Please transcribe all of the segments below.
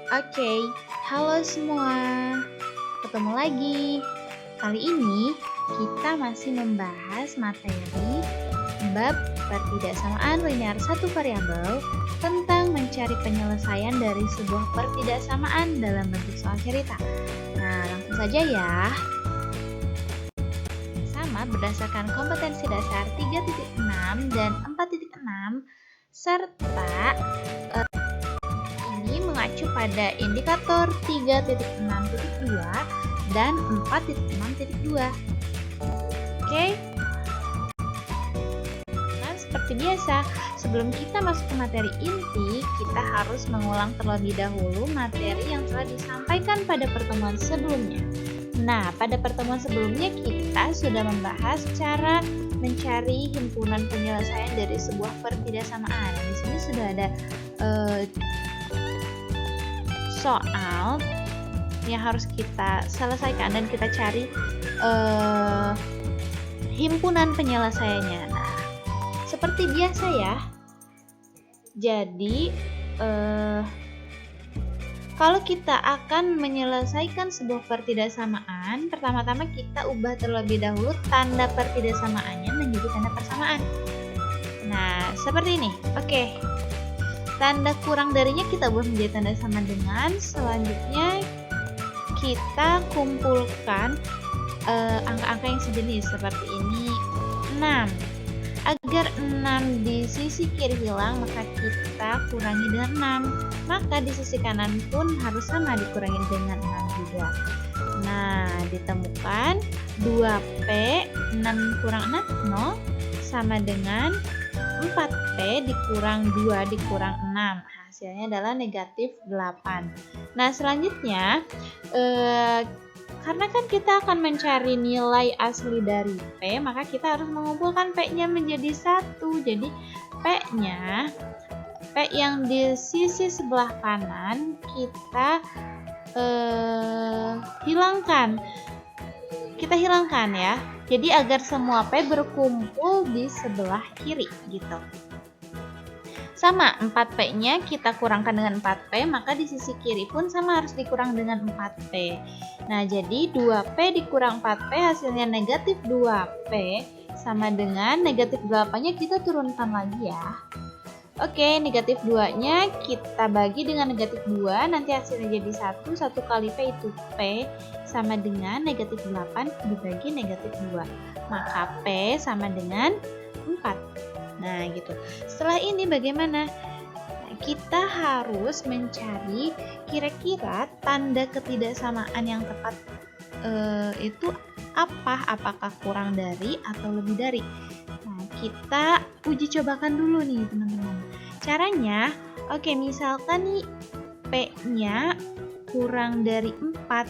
Oke, halo semua. Ketemu lagi. Kali ini kita masih membahas materi bab pertidaksamaan linear satu variabel tentang mencari penyelesaian dari sebuah pertidaksamaan dalam bentuk soal cerita. Nah, langsung saja ya. Sama berdasarkan kompetensi dasar 3.6 dan 4.6 serta mengacu pada indikator 3.6.2 dan 4.6.2. Oke. Nah, seperti biasa, sebelum kita masuk ke materi inti, kita harus mengulang terlebih dahulu materi yang telah disampaikan pada pertemuan sebelumnya. Nah, pada pertemuan sebelumnya kita sudah membahas cara mencari himpunan penyelesaian dari sebuah pertidaksamaan. Di sini sudah ada soal yang harus kita selesaikan dan kita cari himpunan penyelesaiannya. Nah, seperti biasa ya. Jadi kalau kita akan menyelesaikan sebuah pertidaksamaan, pertama-tama kita ubah terlebih dahulu tanda pertidaksamaannya menjadi tanda persamaan. Nah, seperti ini. Oke. Tanda kurang darinya kita ubah menjadi tanda sama dengan. Selanjutnya kita kumpulkan angka-angka yang sejenis seperti ini. 6. Agar 6 di sisi kiri hilang, maka kita kurangi dengan 6. Maka di sisi kanan pun harus sama dikurangi dengan 6 juga. Nah, ditemukan 2P 6 kurang 6, 0 sama dengan 4P dikurang 2 dikurang 6. Hasilnya adalah negatif 8. Nah, selanjutnya karena kan kita akan mencari nilai asli dari P, maka kita harus mengumpulkan P-nya menjadi 1. Jadi P-nya, P yang di sisi sebelah kanan kita hilangkan. Kita hilangkan ya. Jadi agar semua P berkumpul di sebelah kiri gitu. Sama 4P-nya kita kurangkan dengan 4P, maka di sisi kiri pun sama harus dikurang dengan 4P. Nah, jadi 2P dikurang 4P hasilnya negatif 2P sama dengan negatif 8-nya kita turunkan lagi ya. Oke, negatif 2-nya kita bagi dengan negatif 2, nanti hasilnya jadi 1 kali P itu P sama dengan negatif 8 dibagi negatif 2. Maka P sama dengan 4. Nah, gitu. Setelah ini bagaimana? Nah, kita harus mencari kira-kira tanda ketidaksamaan yang tepat itu apa? Apakah kurang dari atau lebih dari? Nah, kita uji cobakan dulu nih, teman-teman. Caranya, oke, misalkan nih P-nya kurang dari 4.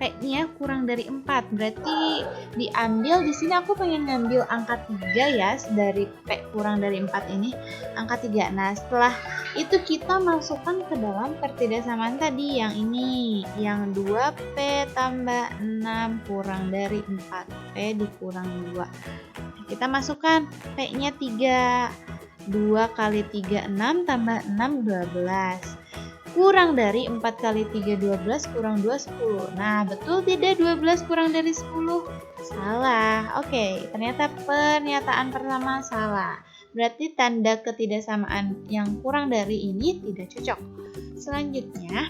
P-nya kurang dari 4, berarti diambil di sini aku pengen ngambil angka 3 ya, dari P kurang dari 4 ini, angka 3. Nah, setelah itu kita masukkan ke dalam pertidaksamaan tadi yang ini, yang 2P tambah 6 kurang dari 4P dikurang 2. Kita masukkan P-nya 3. 2 kali 3, 6 tambah 6, 12. Kurang dari 4 kali 3, 12, kurang 2, 10. Nah, betul tidak 12 kurang dari 10? Salah. Oke, ternyata pernyataan pertama salah. Berarti tanda ketidaksamaan yang kurang dari ini tidak cocok. Selanjutnya,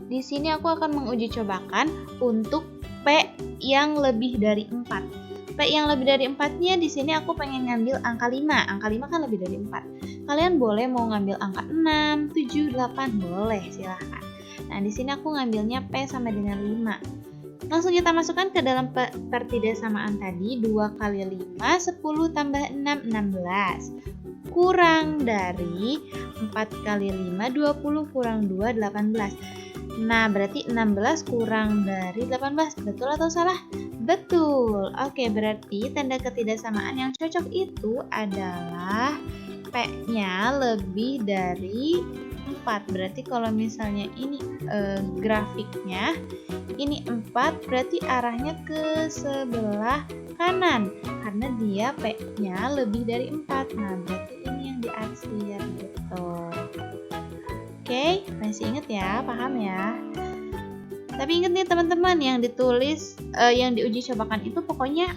di sini aku akan menguji cobakan untuk P yang lebih dari 4. P yang lebih dari 4-nya di sini aku pengen ngambil angka 5. Angka 5 kan lebih dari 4. Kalian boleh mau ngambil angka 6, 7, 8, boleh, silahkan. Nah, di sini aku ngambilnya P sama dengan 5. Langsung kita masukkan ke dalam pertidaksamaan tadi. 2 kali 5, 10 tambah 6, 16. Kurang dari 4 kali 5, 20 kurang 2, 18. Nah, berarti 16 kurang dari 18. Betul atau salah? Betul. Oke, berarti tanda ketidaksamaan yang cocok itu adalah P-nya lebih dari 4. Berarti kalau misalnya ini grafiknya, ini 4, berarti arahnya ke sebelah kanan. Karena dia P-nya lebih dari 4. Nah, berarti ini yang diarsir gitu. Oke, masih inget ya, paham ya? Tapi inget nih teman-teman, yang ditulis, yang diuji cobakan itu pokoknya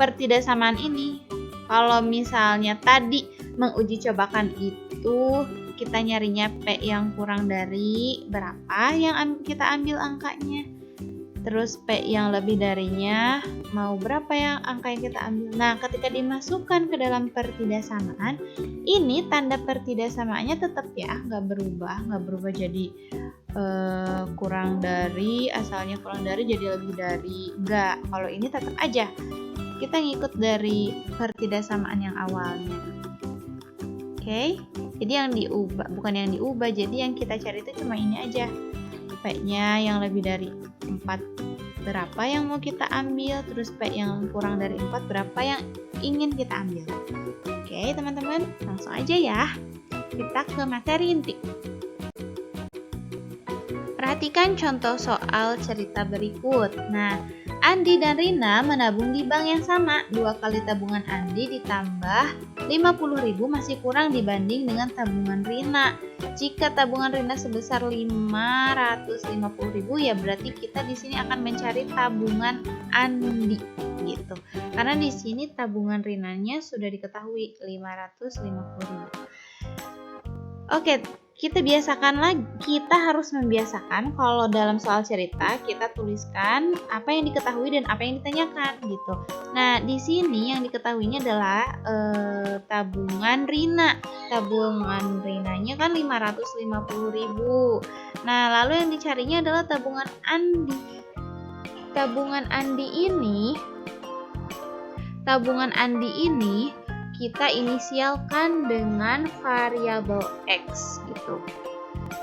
pertidaksamaan ini. Kalau misalnya tadi menguji cobakan itu kita nyarinya P yang kurang dari berapa yang kita ambil angkanya. Terus P yang lebih darinya mau berapa yang angka yang kita ambil. Nah, ketika dimasukkan ke dalam pertidaksamaan, ini tanda pertidaksamaannya tetap ya, nggak berubah jadi kurang dari, asalnya kurang dari jadi lebih dari, enggak. Kalau ini tetap aja kita ngikut dari pertidaksamaan yang awalnya. Oke, jadi yang diubah, bukan yang diubah, jadi yang kita cari itu cuma ini aja, P-nya yang lebih dari 4 berapa yang mau kita ambil, terus P yang kurang dari 4 berapa yang ingin kita ambil. Oke teman-teman, langsung aja ya kita ke materi inti. Perhatikan contoh soal cerita berikut. Nah, Andi dan Rina menabung di bank yang sama. 2 kali tabungan Andi ditambah 50.000 masih kurang dibanding dengan tabungan Rina. Jika tabungan Rina sebesar 550.000, ya berarti kita di sini akan mencari tabungan Andi gitu. Karena di sini tabungan Rinanya sudah diketahui 550.000. Oke, kita harus membiasakan kalau dalam soal cerita kita tuliskan apa yang diketahui dan apa yang ditanyakan gitu. Nah, di sini yang diketahuinya adalah tabungan Rina. Tabungan Rinanya kan 550.000. Nah, lalu yang dicarinya adalah tabungan Andi. Tabungan Andi ini kita inisialkan dengan variabel X gitu.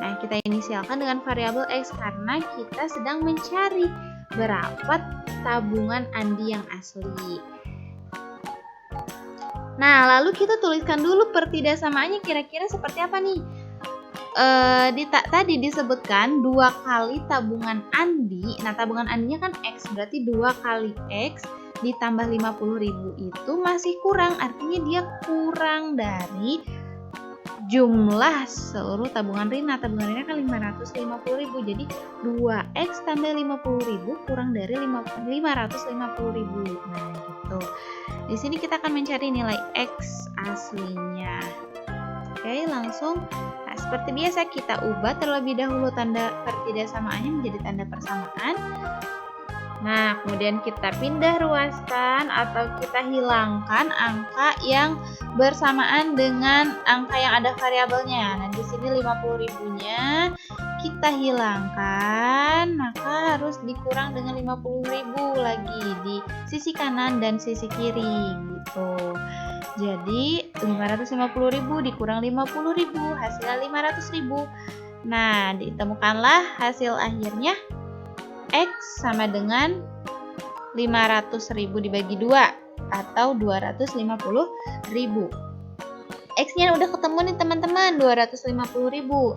Nah, kita inisialkan dengan variabel X karena kita sedang mencari berapa tabungan Andi yang asli. Nah, lalu kita tuliskan dulu pertidaksamaannya kira-kira seperti apa nih? Tadi disebutkan 2 kali tabungan Andi. Nah, tabungan Andinya kan X, berarti 2 kali X ditambah 50.000 itu masih kurang, artinya dia kurang dari jumlah seluruh tabungan Rina. Tabungan Rina kan 550.000, jadi 2X tambah 50.000 kurang dari 550.000. Nah, gitu. Di sini kita akan mencari nilai X aslinya. Oke, langsung. Nah, seperti biasa kita ubah terlebih dahulu tanda pertidaksamaannya menjadi tanda persamaan. Nah, kemudian kita pindah ruaskan atau kita hilangkan angka yang bersamaan dengan angka yang ada variabelnya. Nah, di sini 50.000-nya kita hilangkan, maka harus dikurang dengan 50.000 lagi di sisi kanan dan sisi kiri gitu. Jadi 550.000 dikurang 50.000, hasilnya 500.000. Nah, ditemukanlah hasil akhirnya X sama dengan 500.000 dibagi 2 atau 250.000. X-nya udah ketemu nih teman-teman, 250.000.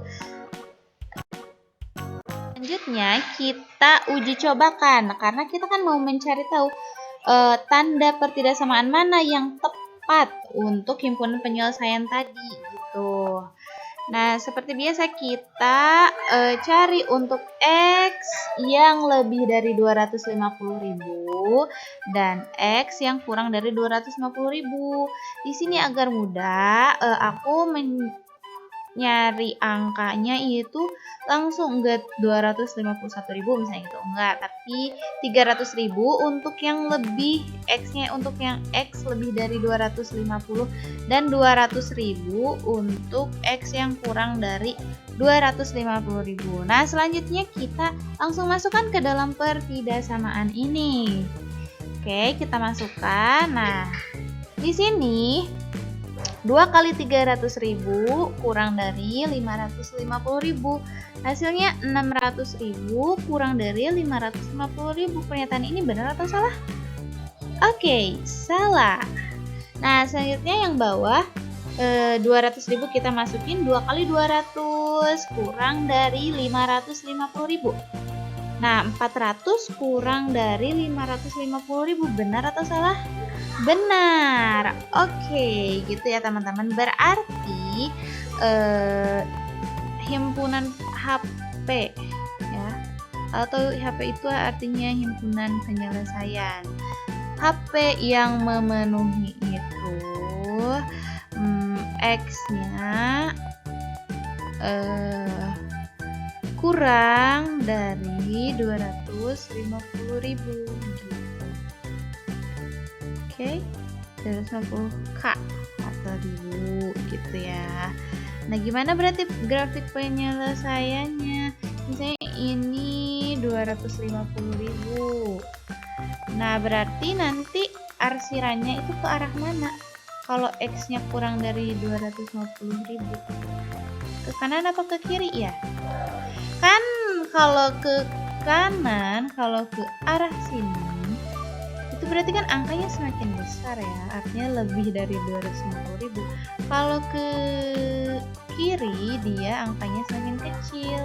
Selanjutnya kita uji cobakan, karena kita kan mau mencari tahu tanda pertidaksamaan mana yang tepat untuk himpunan penyelesaian tadi gitu. Nah, seperti biasa kita cari untuk X yang lebih dari 250.000 dan X yang kurang dari 250.000. Di sini agar mudah, aku nyari angkanya itu langsung enggak 251.000 misalnya gitu, enggak, tapi 300.000 untuk yang lebih X-nya, untuk yang X lebih dari 250 dan 200.000 untuk X yang kurang dari 250.000. Nah, selanjutnya kita langsung masukkan ke dalam pertidaksamaan ini. Oke, kita masukkan. Nah, di sini 2 kali 300.000 kurang dari 550.000. Hasilnya 600.000 kurang dari 550.000. Pernyataan ini benar atau salah? Oke, salah. Nah, selanjutnya yang bawah 200.000 kita masukin 2 kali 200 kurang dari 550.000. Nah, 400 kurang dari 550.000. Benar atau salah? Benar. Oke, gitu ya teman-teman. Berarti himpunan HP ya, atau HP itu artinya himpunan penyelesaian. HP yang memenuhi itu X-nya kurang dari 250.000 gitu. Oke, 250k atau ribu gitu ya. Nah, gimana berarti grafik penyelesaiannya? Misalnya ini 250.000. Nah, berarti nanti arsirannya itu ke arah mana? Kalau X-nya kurang dari 250.000. Ke kanan apa ke kiri ya? Kan kalau ke kanan, kalau ke arah sini, itu berarti kan angkanya semakin besar ya, artinya lebih dari 250.000. Kalau ke kiri, dia angkanya semakin kecil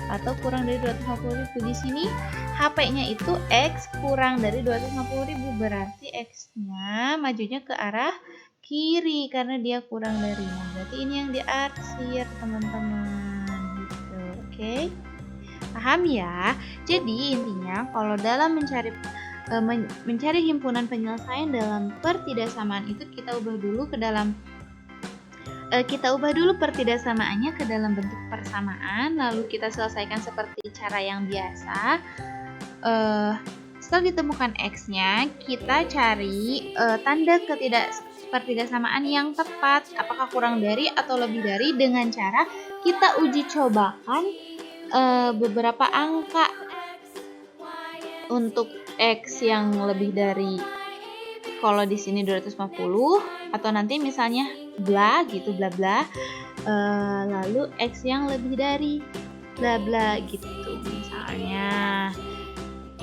atau kurang dari 250.000. Di sini HP-nya itu X kurang dari 250.000, berarti X-nya majunya ke arah kiri karena dia kurang dari. Nah, berarti ini yang diarsir, teman-teman. Gitu. Oke. Paham ya? Jadi intinya kalau dalam mencari himpunan penyelesaian dalam pertidasamaan itu kita ubah dulu pertidaksamaannya ke dalam bentuk persamaan, lalu kita selesaikan seperti cara yang biasa. Setelah ditemukan X-nya, kita cari tanda pertidaksamaan yang tepat, apakah kurang dari atau lebih dari, dengan cara kita uji cobakan beberapa angka untuk X yang lebih dari, kalau di sini 250, atau nanti misalnya bla gitu, bla bla, lalu X yang lebih dari bla bla gitu misalnya.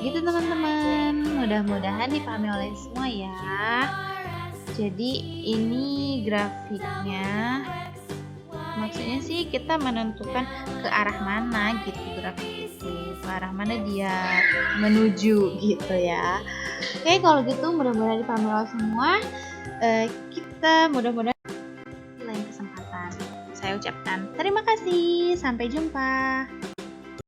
Gitu teman-teman, mudah-mudahan dipahami oleh semua ya. Jadi ini grafiknya, maksudnya sih kita menentukan ke arah mana gitu grafik itu, ke arah mana dia menuju gitu ya. Oke, kalau gitu mudah-mudahan dipahami oleh semua. Kita mudah-mudahan di lain kesempatan. Saya ucapkan terima kasih, sampai jumpa.